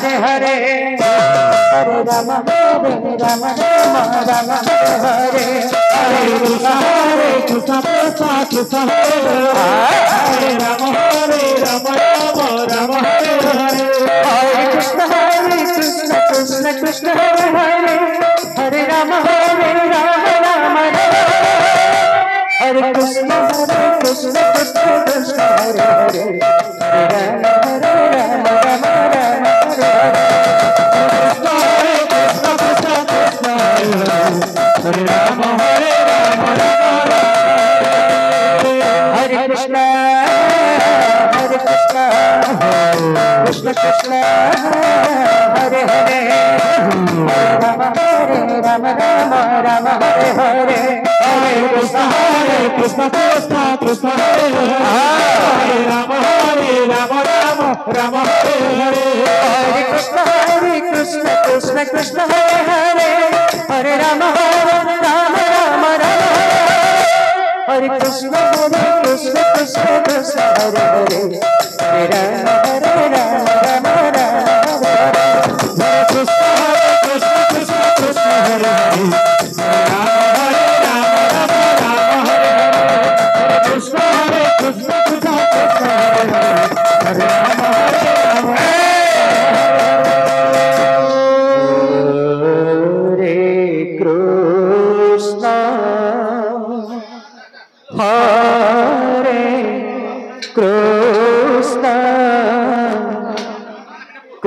Hare Hare Hare Rama Hare Rama Rama Rama Hare Hare Krishna Krishna Krishna Hare Rama Rama Rama Hare Hare Hare Krishna Krishna Krishna Hare Hare Hare Rama Rama Rama Hare Krishna Krishna Krishna Hare Hare Hare Rama Rama Rama Hare Hare Rama Hare Krishna Krishna Krishna Hare Hare Rama Rama Rama Hare Hare Hare Krishna Krishna Krishna Hare Rama Rama Rama Hare Hare Hare Krishna Krishna Krishna Hare Hare Hare Rama Rama Rama Hare Krishna Krishna Krishna Hare Hare Hare Rama Rama Rama Hare Krishna Krishna Krishna Hare Hare Krishna Krishna Krishna Hare Hare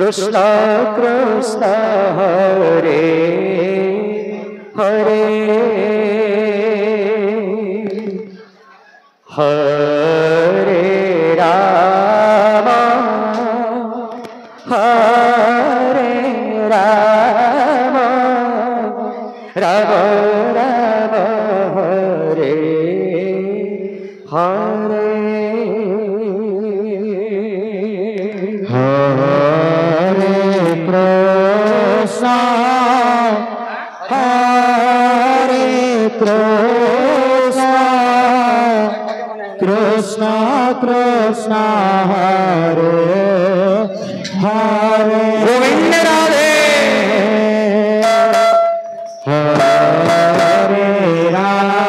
Krishna Krishna Hare Hare Hare Rama Hare Rama Rama Rama Hare Hare Krishna Krishna Hare Hare Govinda Radhe Hare Rama Hare Rama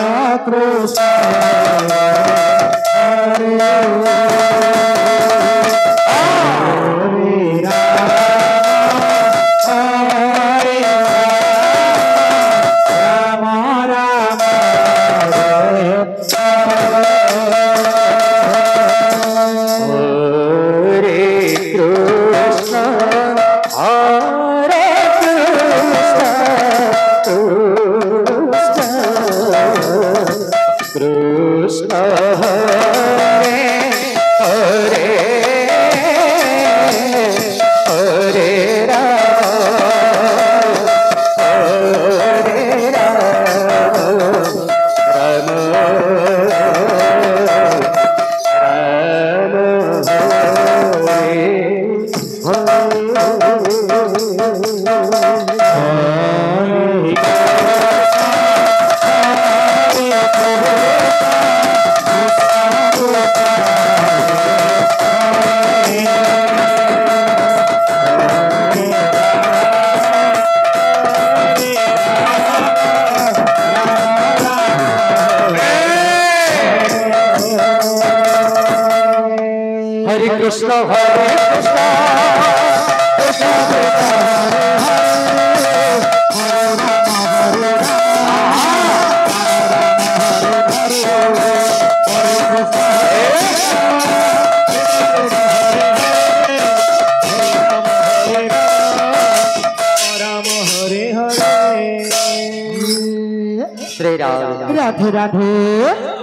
Krishna Hare Krishna Krishna Krishna Shri Radhe Radhe Radhe